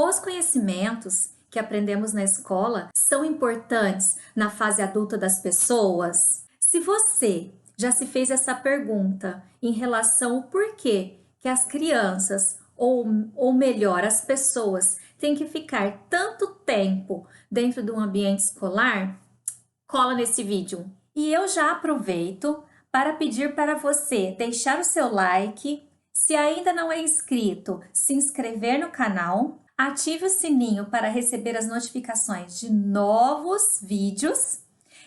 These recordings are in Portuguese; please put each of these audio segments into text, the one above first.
Os conhecimentos que aprendemos na escola são importantes na fase adulta das pessoas? Se você já se fez essa pergunta em relação ao porquê que as crianças, ou melhor, as pessoas, têm que ficar tanto tempo dentro de um ambiente escolar, cola nesse vídeo. E eu já aproveito para pedir para você deixar o seu like, se ainda não é inscrito, se inscrever no canal, ative o sininho para receber as notificações de novos vídeos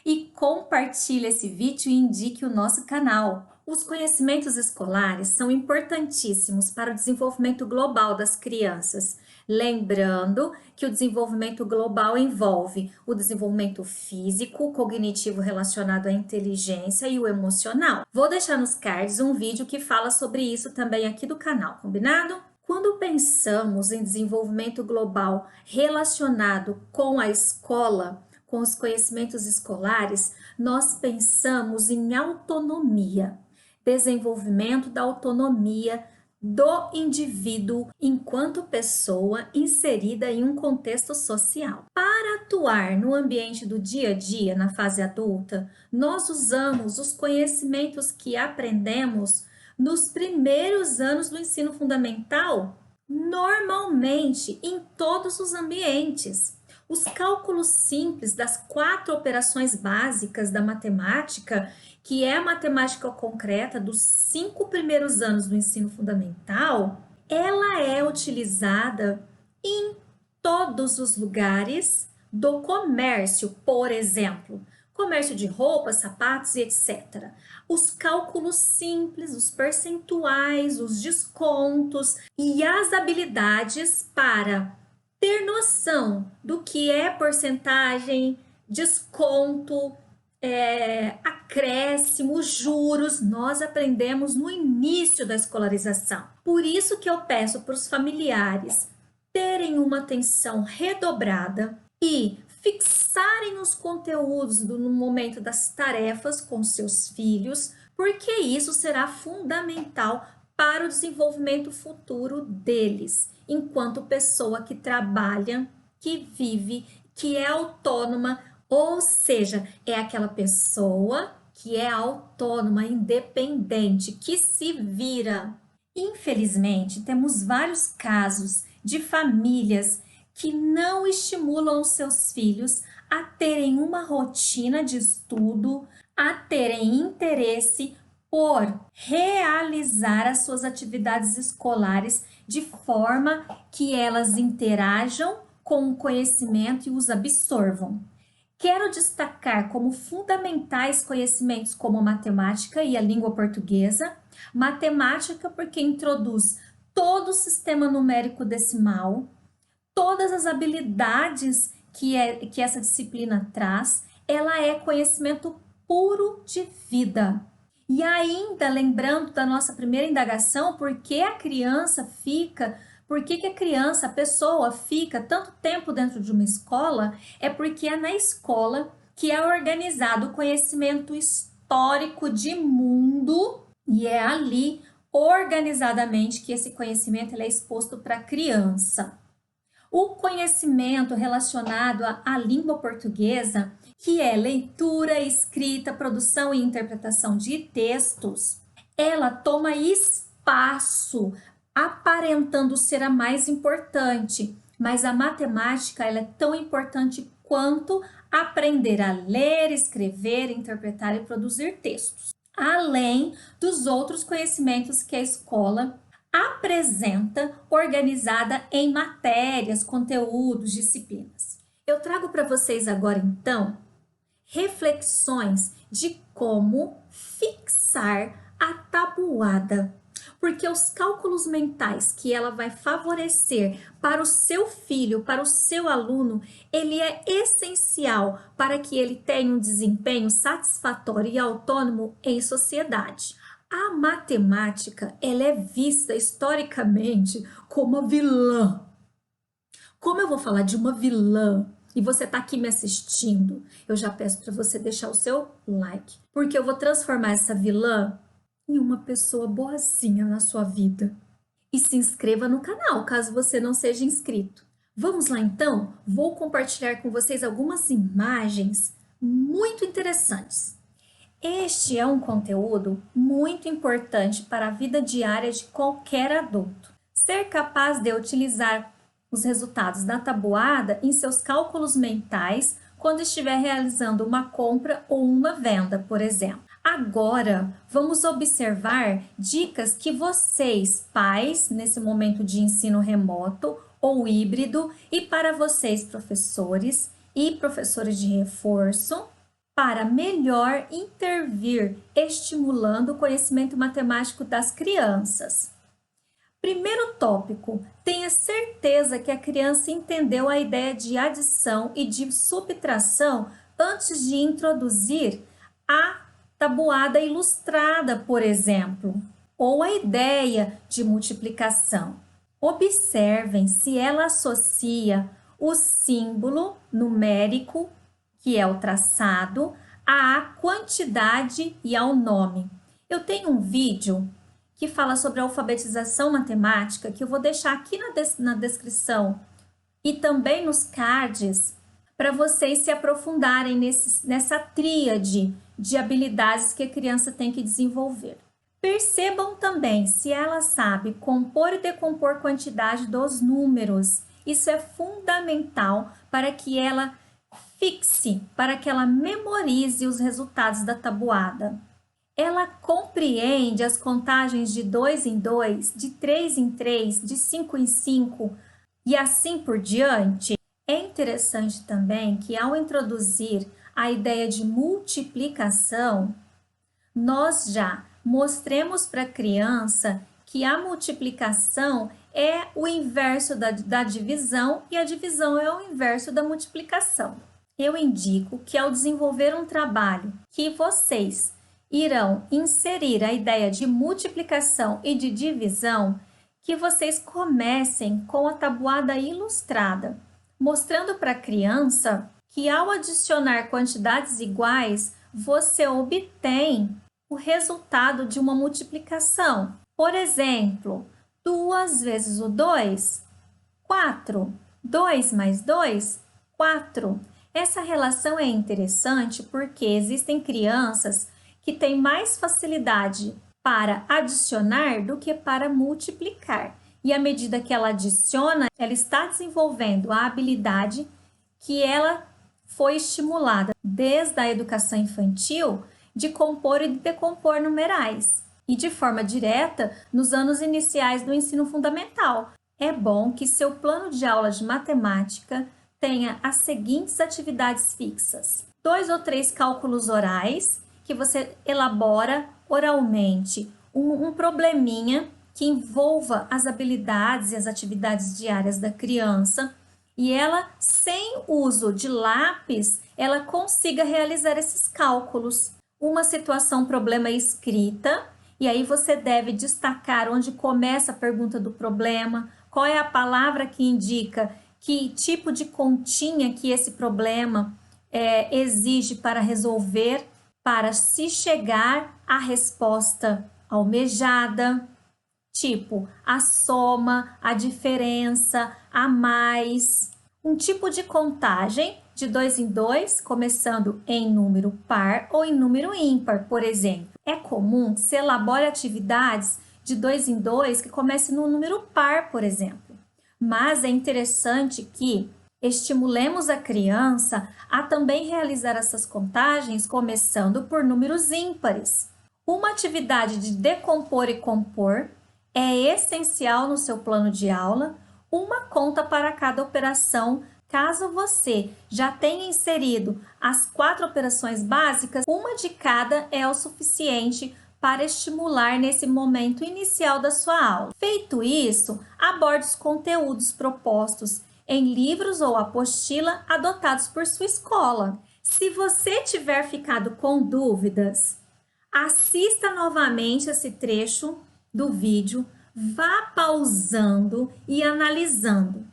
e compartilhe esse vídeo e indique o nosso canal. Os conhecimentos escolares são importantíssimos para o desenvolvimento global das crianças. Lembrando que o desenvolvimento global envolve o desenvolvimento físico, cognitivo relacionado à inteligência e o emocional. Vou deixar nos cards um vídeo que fala sobre isso também aqui do canal, combinado? Quando pensamos em desenvolvimento global relacionado com a escola, com os conhecimentos escolares, nós pensamos em autonomia, desenvolvimento da autonomia do indivíduo enquanto pessoa inserida em um contexto social. Para atuar no ambiente do dia a dia, na fase adulta, nós usamos os conhecimentos que aprendemos nos primeiros anos do ensino fundamental, normalmente em todos os ambientes. Os cálculos simples das 4 operações básicas da matemática, que é a matemática concreta dos 5 primeiros anos do ensino fundamental, ela é utilizada em todos os lugares do comércio, por exemplo, comércio de roupas, sapatos e etc. Os cálculos simples, os percentuais, os descontos e as habilidades para ter noção do que é porcentagem, desconto, acréscimo, juros, nós aprendemos no início da escolarização. Por isso que eu peço para os familiares terem uma atenção redobrada e fixarem os conteúdos no momento das tarefas com seus filhos, porque isso será fundamental para o desenvolvimento futuro deles, enquanto pessoa que trabalha, que vive, que é autônoma, ou seja, é aquela pessoa que é autônoma, independente, que se vira. Infelizmente, temos vários casos de famílias que não estimulam os seus filhos a terem uma rotina de estudo, a terem interesse por realizar as suas atividades escolares de forma que elas interajam com o conhecimento e os absorvam. Quero destacar como fundamentais conhecimentos como a matemática e a língua portuguesa. Matemática porque introduz todo o sistema numérico decimal, todas as habilidades que essa disciplina traz, ela é conhecimento puro de vida. E ainda, lembrando da nossa primeira indagação, por que a a pessoa fica tanto tempo dentro de uma escola, é porque é na escola que é organizado o conhecimento histórico de mundo e é ali, organizadamente, que esse conhecimento ele é exposto para a criança. O conhecimento relacionado à língua portuguesa, que é leitura, escrita, produção e interpretação de textos, ela toma espaço, aparentando ser a mais importante, mas a matemática ela é tão importante quanto aprender a ler, escrever, interpretar e produzir textos, além dos outros conhecimentos que a escola apresenta organizada em matérias, conteúdos, disciplinas. Eu trago para vocês agora, então, reflexões de como fixar a tabuada, porque os cálculos mentais que ela vai favorecer para o seu filho, para o seu aluno, ele é essencial para que ele tenha um desempenho satisfatório e autônomo em sociedade. A matemática, ela é vista historicamente como a vilã. Como eu vou falar de uma vilã e você está aqui me assistindo, eu já peço para você deixar o seu like, porque eu vou transformar essa vilã em uma pessoa boazinha na sua vida. E se inscreva no canal, caso você não seja inscrito, Vamos lá então? Vou compartilhar com vocês algumas imagens muito interessantes. Este é um conteúdo muito importante para a vida diária de qualquer adulto. Ser capaz de utilizar os resultados da tabuada em seus cálculos mentais quando estiver realizando uma compra ou uma venda, por exemplo. Agora, vamos observar dicas que vocês, pais, nesse momento de ensino remoto ou híbrido, e para vocês, professores e professores de reforço, para melhor intervir, estimulando o conhecimento matemático das crianças. Primeiro tópico, tenha certeza que a criança entendeu a ideia de adição e de subtração antes de introduzir a tabuada ilustrada, por exemplo, ou a ideia de multiplicação. Observem se ela associa o símbolo numérico, que é o traçado, à quantidade e ao nome. Eu tenho um vídeo que fala sobre a alfabetização matemática, que eu vou deixar aqui na descrição e também nos cards, para vocês se aprofundarem nessa tríade de habilidades que a criança tem que desenvolver. Percebam também se ela sabe compor e decompor quantidade dos números. Isso é fundamental para que ela fixe, para que ela memorize os resultados da tabuada. Ela compreende as contagens de 2 em 2, de 3 em 3, de 5 em 5 e assim por diante. É interessante também que ao introduzir a ideia de multiplicação, nós já mostremos para a criança que a multiplicação é o inverso da divisão e a divisão é o inverso da multiplicação. Eu indico que ao desenvolver um trabalho que vocês irão inserir a ideia de multiplicação e de divisão, que vocês comecem com a tabuada ilustrada, mostrando para a criança que ao adicionar quantidades iguais, você obtém o resultado de uma multiplicação. Por exemplo, 2 vezes o 2, 4. 2 mais 2, 4. Essa relação é interessante porque existem crianças que têm mais facilidade para adicionar do que para multiplicar. E à medida que ela adiciona, ela está desenvolvendo a habilidade que ela foi estimulada desde a educação infantil de compor e de decompor numerais. E de forma direta nos anos iniciais do ensino fundamental. É bom que seu plano de aula de matemática tenha as seguintes atividades fixas: 2 ou 3 cálculos orais, que você elabora oralmente um probleminha que envolva as habilidades e as atividades diárias da criança e ela, sem uso de lápis, ela consiga realizar esses cálculos. Uma situação problema escrita, e aí você deve destacar onde começa a pergunta do problema, qual é a palavra que indica que tipo de continha que esse problema exige para resolver, para se chegar à resposta almejada, tipo a soma, a diferença, a mais. Um tipo de contagem de 2 em 2, começando em número par ou em número ímpar, por exemplo. É comum que se elabore atividades de 2 em 2 que comecem no número par, por exemplo. Mas é interessante que estimulemos a criança a também realizar essas contagens começando por números ímpares. Uma atividade de decompor e compor é essencial no seu plano de aula, uma conta para cada operação. Caso você já tenha inserido as 4 operações básicas, uma de cada é o suficiente para estimular nesse momento inicial da sua aula. Feito isso, aborde os conteúdos propostos em livros ou apostila adotados por sua escola. Se você tiver ficado com dúvidas, assista novamente esse trecho do vídeo, vá pausando e analisando.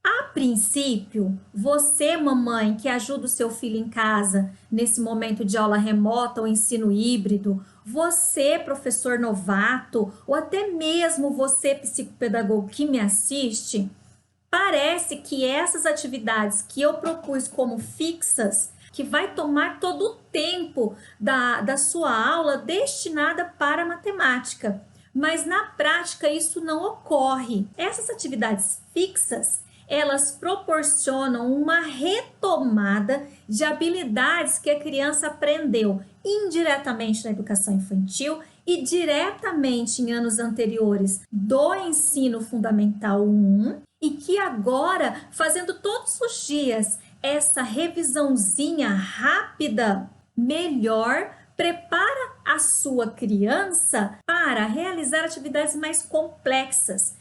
A princípio, você, mamãe, que ajuda o seu filho em casa nesse momento de aula remota ou ensino híbrido, você, professor novato, ou até mesmo você, psicopedagogo que me assiste, Parece que essas atividades que eu propus como fixas, que vai tomar todo o tempo da sua aula destinada para a matemática. Mas na prática isso não ocorre. Essas atividades fixas, elas proporcionam uma retomada de habilidades que a criança aprendeu indiretamente na educação infantil e diretamente em anos anteriores do ensino fundamental 1, e que agora, fazendo todos os dias essa revisãozinha rápida, melhor prepara a sua criança para realizar atividades mais complexas.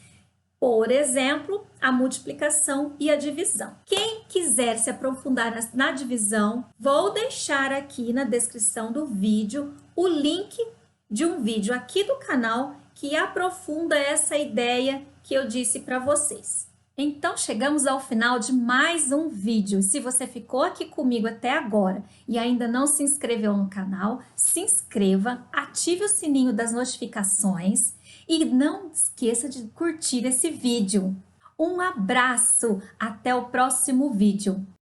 Por exemplo, a multiplicação e a divisão. Quem quiser se aprofundar na divisão, vou deixar aqui na descrição do vídeo o link de um vídeo aqui do canal que aprofunda essa ideia que eu disse para vocês. Então, chegamos ao final de mais um vídeo. Se você ficou aqui comigo até agora e ainda não se inscreveu no canal, se inscreva, ative o sininho das notificações e não esqueça de curtir esse vídeo. Um abraço, até o próximo vídeo.